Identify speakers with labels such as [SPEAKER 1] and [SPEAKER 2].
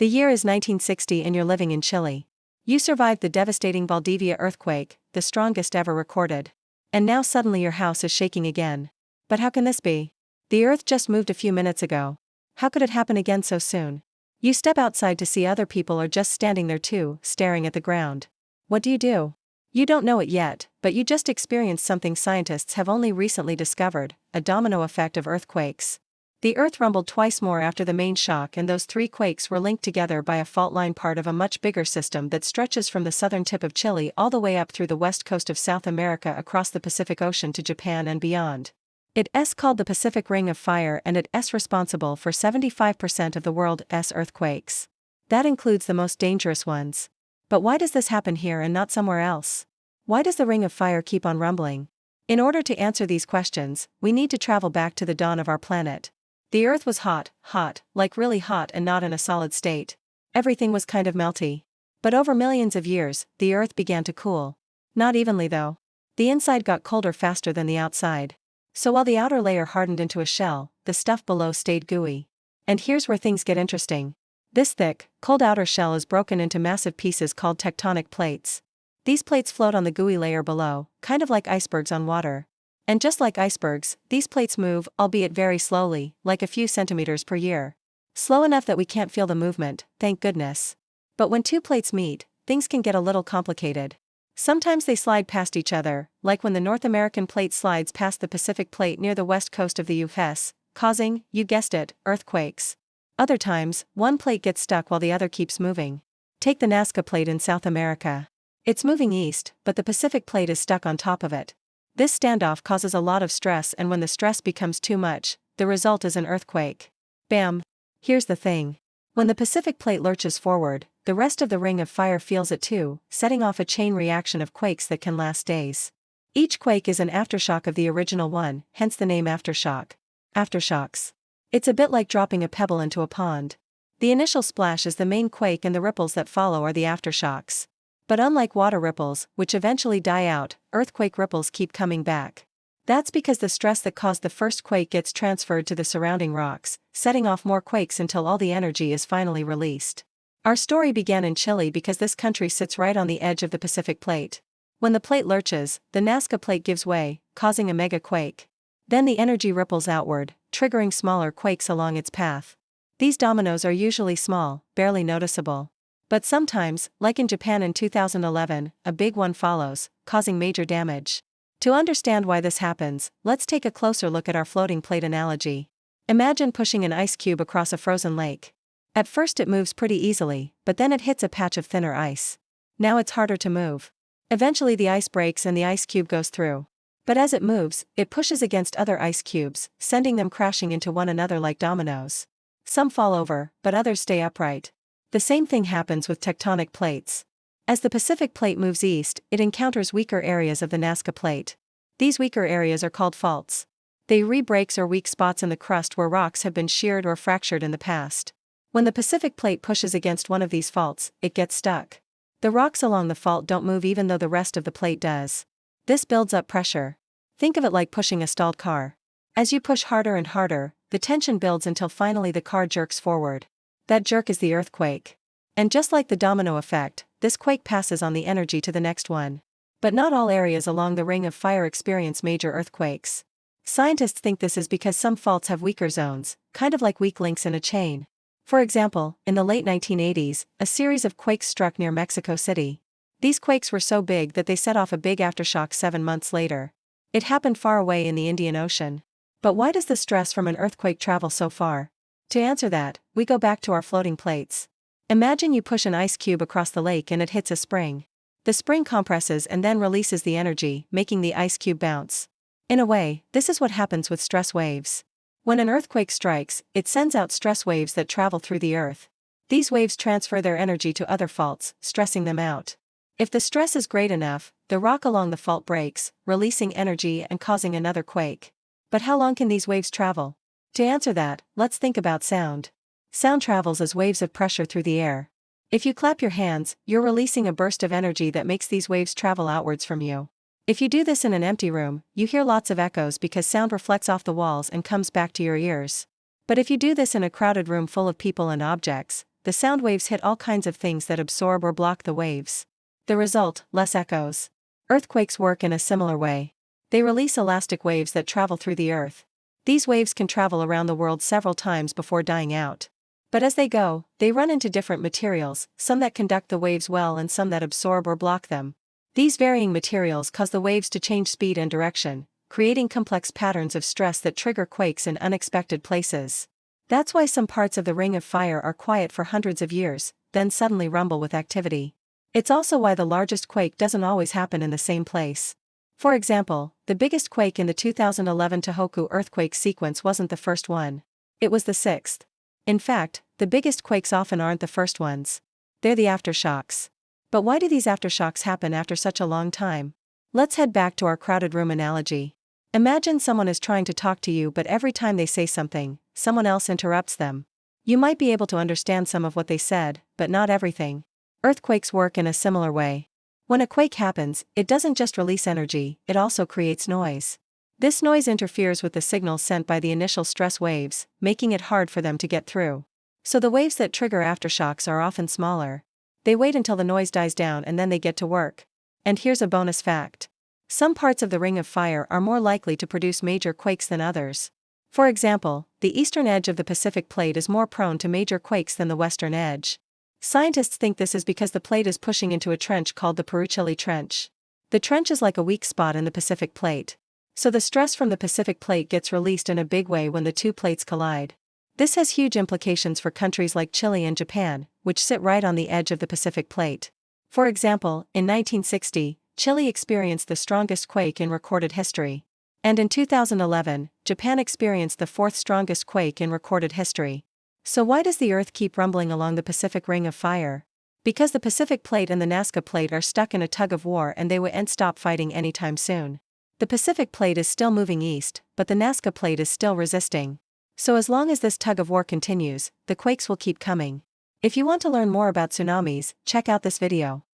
[SPEAKER 1] The year is 1960 and you're living in Chile. You survived the devastating Valdivia earthquake, the strongest ever recorded. And now suddenly your house is shaking again. But how can this be? The earth just moved a few minutes ago. How could it happen again so soon? You step outside to see other people are just standing there too, staring at the ground. What do? You don't know it yet, but you just experienced something scientists have only recently discovered, a domino effect of earthquakes. The earth rumbled twice more after the main shock, and those three quakes were linked together by a fault line, part of a much bigger system that stretches from the southern tip of Chile all the way up through the west coast of South America across the Pacific Ocean to Japan and beyond. It's called the Pacific Ring of Fire, and it's responsible for 75% of the world's earthquakes. That includes the most dangerous ones. But why does this happen here and not somewhere else? Why does the Ring of Fire keep on rumbling? In order to answer these questions, we need to travel back to the dawn of our planet. The Earth was hot, like really hot, and not in a solid state. Everything was kind of melty. But over millions of years, the Earth began to cool. Not evenly though. The inside got colder faster than the outside. So while the outer layer hardened into a shell, the stuff below stayed gooey. And here's where things get interesting. This thick, cold outer shell is broken into massive pieces called tectonic plates. These plates float on the gooey layer below, kind of like icebergs on water. And just like icebergs, these plates move, albeit very slowly, like a few centimeters per year. Slow enough that we can't feel the movement, thank goodness. But when two plates meet, things can get a little complicated. Sometimes they slide past each other, like when the North American plate slides past the Pacific plate near the west coast of the U.S., causing, you guessed it, earthquakes. Other times, one plate gets stuck while the other keeps moving. Take the Nazca plate in South America. It's moving east, but the Pacific plate is stuck on top of it. This standoff causes a lot of stress, and when the stress becomes too much, the result is an earthquake. Bam! Here's the thing. When the Pacific plate lurches forward, the rest of the Ring of Fire feels it too, setting off a chain reaction of quakes that can last days. Each quake is an aftershock of the original one, hence the name aftershock. Aftershocks. It's a bit like dropping a pebble into a pond. The initial splash is the main quake, and the ripples that follow are the aftershocks. But unlike water ripples, which eventually die out, earthquake ripples keep coming back. That's because the stress that caused the first quake gets transferred to the surrounding rocks, setting off more quakes until all the energy is finally released. Our story began in Chile because this country sits right on the edge of the Pacific plate. When the plate lurches, the Nazca plate gives way, causing a mega quake. Then the energy ripples outward, triggering smaller quakes along its path. These dominoes are usually small, barely noticeable. But sometimes, like in Japan in 2011, a big one follows, causing major damage. To understand why this happens, let's take a closer look at our floating plate analogy. Imagine pushing an ice cube across a frozen lake. At first it moves pretty easily, but then it hits a patch of thinner ice. Now it's harder to move. Eventually the ice breaks and the ice cube goes through. But as it moves, it pushes against other ice cubes, sending them crashing into one another like dominoes. Some fall over, but others stay upright. The same thing happens with tectonic plates. As the Pacific plate moves east, it encounters weaker areas of the Nazca plate. These weaker areas are called faults. They are breaks or weak spots in the crust where rocks have been sheared or fractured in the past. When the Pacific plate pushes against one of these faults, it gets stuck. The rocks along the fault don't move even though the rest of the plate does. This builds up pressure. Think of it like pushing a stalled car. As you push harder and harder, the tension builds until finally the car jerks forward. That jerk is the earthquake. And just like the domino effect, this quake passes on the energy to the next one. But not all areas along the Ring of Fire experience major earthquakes. Scientists think this is because some faults have weaker zones, kind of like weak links in a chain. For example, in the late 1980s, a series of quakes struck near Mexico City. These quakes were so big that they set off a big aftershock 7 months later. It happened far away in the Indian Ocean. But why does the stress from an earthquake travel so far? To answer that, we go back to our floating plates. Imagine you push an ice cube across the lake and it hits a spring. The spring compresses and then releases the energy, making the ice cube bounce. In a way, this is what happens with stress waves. When an earthquake strikes, it sends out stress waves that travel through the earth. These waves transfer their energy to other faults, stressing them out. If the stress is great enough, the rock along the fault breaks, releasing energy and causing another quake. But how long can these waves travel? To answer that, let's think about sound. Sound travels as waves of pressure through the air. If you clap your hands, you're releasing a burst of energy that makes these waves travel outwards from you. If you do this in an empty room, you hear lots of echoes because sound reflects off the walls and comes back to your ears. But if you do this in a crowded room full of people and objects, the sound waves hit all kinds of things that absorb or block the waves. The result, less echoes. Earthquakes work in a similar way. They release elastic waves that travel through the earth. These waves can travel around the world several times before dying out. But as they go, they run into different materials, some that conduct the waves well and some that absorb or block them. These varying materials cause the waves to change speed and direction, creating complex patterns of stress that trigger quakes in unexpected places. That's why some parts of the Ring of Fire are quiet for hundreds of years, then suddenly rumble with activity. It's also why the largest quake doesn't always happen in the same place. For example, the biggest quake in the 2011 Tohoku earthquake sequence wasn't the first one. It was the sixth. In fact, the biggest quakes often aren't the first ones. They're the aftershocks. But why do these aftershocks happen after such a long time? Let's head back to our crowded room analogy. Imagine someone is trying to talk to you, but every time they say something, someone else interrupts them. You might be able to understand some of what they said, but not everything. Earthquakes work in a similar way. When a quake happens, it doesn't just release energy, it also creates noise. This noise interferes with the signals sent by the initial stress waves, making it hard for them to get through. So the waves that trigger aftershocks are often smaller. They wait until the noise dies down and then they get to work. And here's a bonus fact. Some parts of the Ring of Fire are more likely to produce major quakes than others. For example, the eastern edge of the Pacific Plate is more prone to major quakes than the western edge. Scientists think this is because the plate is pushing into a trench called the Peru-Chile Trench. The trench is like a weak spot in the Pacific Plate. So the stress from the Pacific Plate gets released in a big way when the two plates collide. This has huge implications for countries like Chile and Japan, which sit right on the edge of the Pacific Plate. For example, in 1960, Chile experienced the strongest quake in recorded history. And in 2011, Japan experienced the fourth strongest quake in recorded history. So why does the Earth keep rumbling along the Pacific Ring of Fire? Because the Pacific Plate and the Nazca Plate are stuck in a tug-of-war and they won't stop fighting anytime soon. The Pacific Plate is still moving east, but the Nazca Plate is still resisting. So as long as this tug-of-war continues, the quakes will keep coming. If you want to learn more about tsunamis, check out this video.